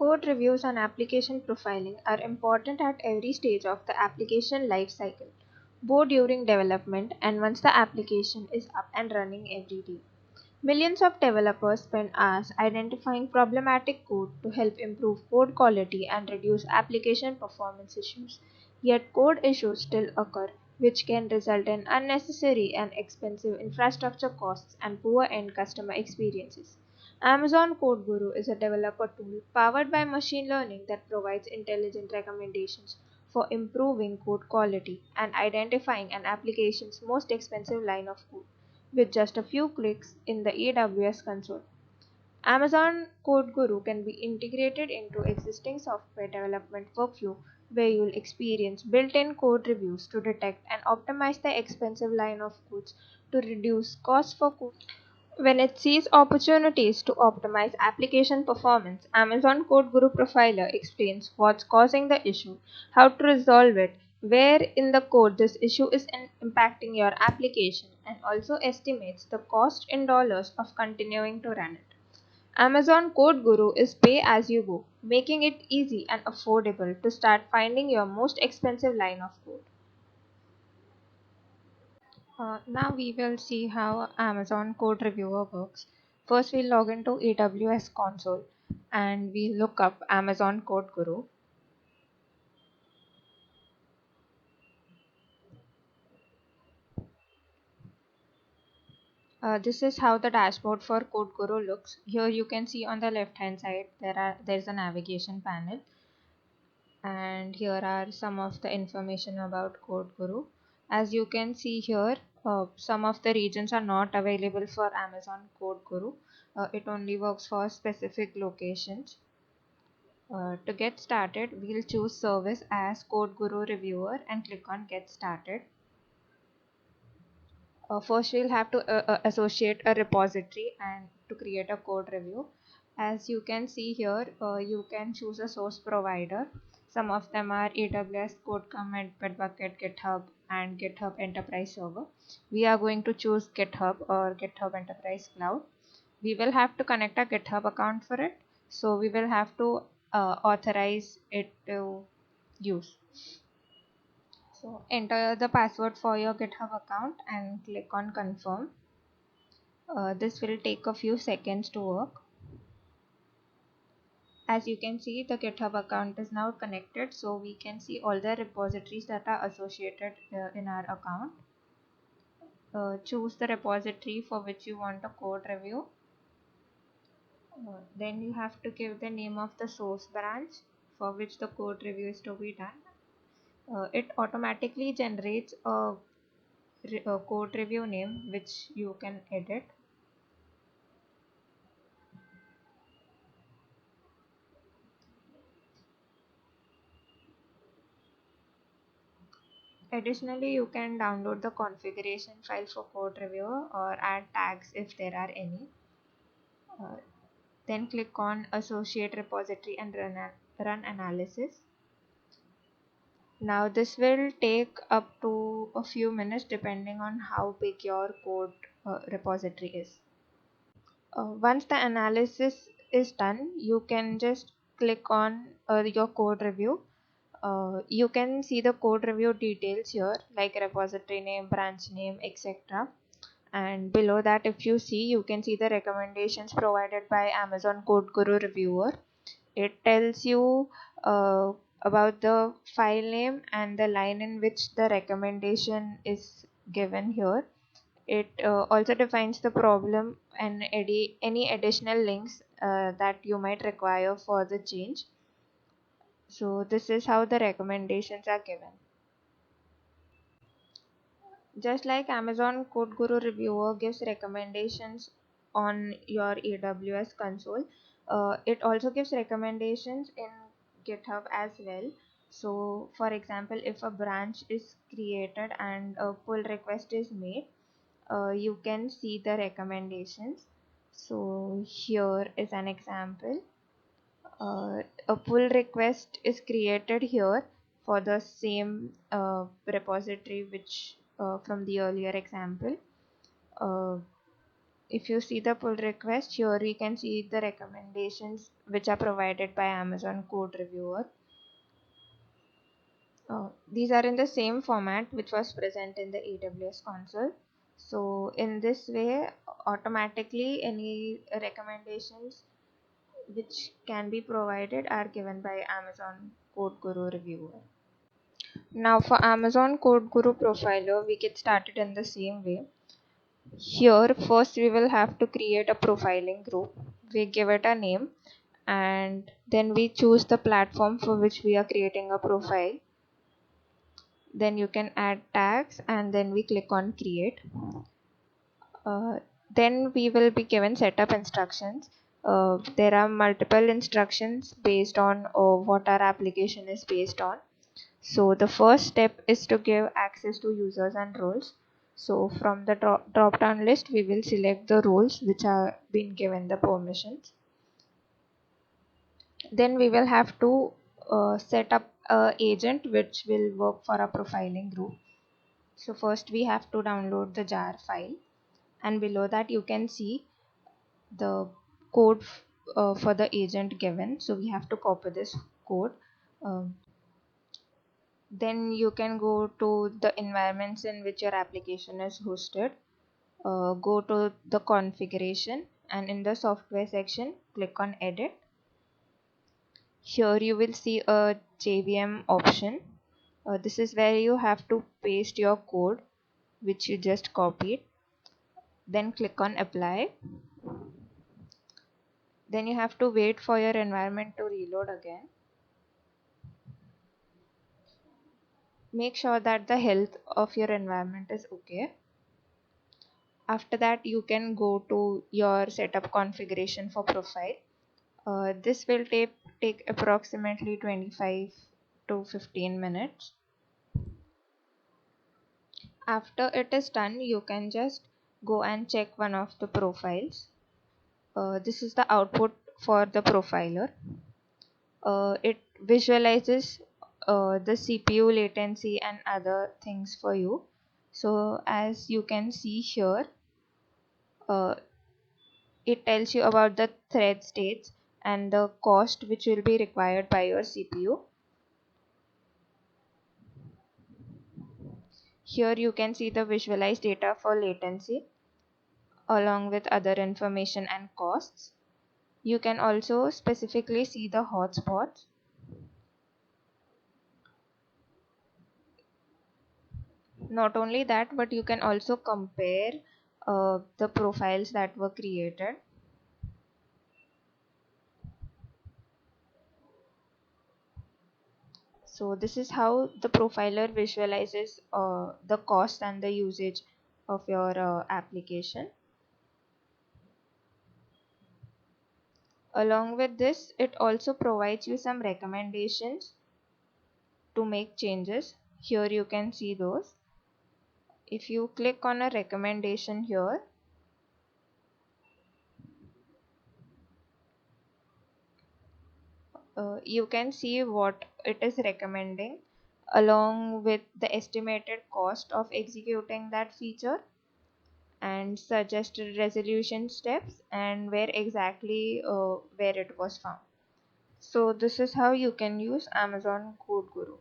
Code reviews on application profiling are important at every stage of the application lifecycle, both during development and once the application is up and running every day. Millions of developers spend hours identifying problematic code to help improve code quality and reduce application performance issues. Yet code issues still occur, which can result in unnecessary and expensive infrastructure costs and poor end customer experiences. Amazon CodeGuru is a developer tool powered by machine learning that provides intelligent recommendations for improving code quality and identifying an application's most expensive line of code with just a few clicks in the AWS console. Amazon CodeGuru can be integrated into existing software development workflow where you'll experience built-in code reviews to detect and optimize the expensive line of codes to reduce costs for code. When it sees opportunities to optimize application performance, Amazon CodeGuru Profiler explains what's causing the issue, how to resolve it, where in the code this issue is impacting your application, and also estimates the cost in dollars of continuing to run it. Amazon CodeGuru is pay as you go, making it easy and affordable to start finding your most expensive line of code. Now we will see how Amazon Code Reviewer works. First, we'll log into AWS console and we look up Amazon Code Guru. This is how the dashboard for Code Guru looks. Here you can see on the left hand side there's a navigation panel, and here are some of the information about CodeGuru. As you can see here, some of the regions are not available for Amazon CodeGuru. It only works for specific locations. To get started, we'll choose service as CodeGuru reviewer and click on get started. First, we'll have to associate a repository and to create a code review. As you can see here, you can choose a source provider. Some of them are AWS, CodeCommit, Bitbucket, GitHub, and GitHub Enterprise Server. We are going to choose GitHub or GitHub Enterprise Cloud. We will have to connect a GitHub account for it. So we will have to authorize it to use. So enter the password for your GitHub account and click on confirm. This will take a few seconds to work. As you can see, the GitHub account is now connected, so we can see all the repositories that are associated in our account. Choose the repository for which you want a code review. Then you have to give the name of the source branch for which the code review is to be done. It automatically generates a code review name which you can edit. Additionally, you can download the configuration file for code reviewer or add tags if there are any. Uh, then click on associate repository and run analysis. Now this will take up to a few minutes depending on how big your code repository is. Once the analysis is done, you can just click on your code review. You can see the code review details here, like repository name, branch name, etc. And below that, if you see, you can see the recommendations provided by Amazon CodeGuru reviewer. It tells you about the file name and the line in which the recommendation is given here. It also defines the problem and any additional links that you might require for the change. So this is how the recommendations are given. Just like Amazon CodeGuru reviewer gives recommendations on your AWS console, it also gives recommendations in GitHub as well. So for example, if a branch is created and a pull request is made, you can see the recommendations. So here is an example. A pull request is created here for the same repository which from the earlier example. Uh, If you see the pull request, here we can see the recommendations which are provided by Amazon Code Reviewer. These are in the same format which was present in the AWS console. So in this way, automatically any recommendations which can be provided are given by Amazon CodeGuru Reviewer. Now for Amazon CodeGuru Profiler, we get started in the same way. Here first we will have to create a profiling group. We give it a name and then we choose the platform for which we are creating a profile. Then you can add tags and then we click on create. Then we will be given setup instructions. There are multiple instructions based on what our application is based on. So the first step is to give access to users and roles. So from the drop down list, we will select the roles which are been given the permissions. Then we will have to set up a agent which will work for a profiling group. So first we have to download the jar file, and below that you can see the code for the agent given. So we have to copy this code. Then you can go to the environments in which your application is hosted. Go to the configuration and in the software section click on edit. Here you will see a JVM option. This is where you have to paste your code which you just copied. Then click on apply. Then you have to wait for your environment to reload again. Make sure that the health of your environment is okay. After that you can go to your setup configuration for profile. This will take approximately 25 to 15 minutes. After it is done, you can just go and check one of the profiles. This is the output for the profiler. It visualizes the CPU latency and other things for you. So as you can see here, uh, it tells you about the thread states and the cost which will be required by your CPU. Here you can see the visualized data for latency along with other information and costs. You can also specifically see the hotspots. Not only that, but you can also compare the profiles that were created. So this is how the profiler visualizes the cost and the usage of your application. Along with this, it also provides you some recommendations to make changes. Here you can see those. If you click on a recommendation here, you can see what it is recommending along with the estimated cost of executing that feature and suggested resolution steps and where exactly where it was found. So this is how you can use Amazon CodeGuru.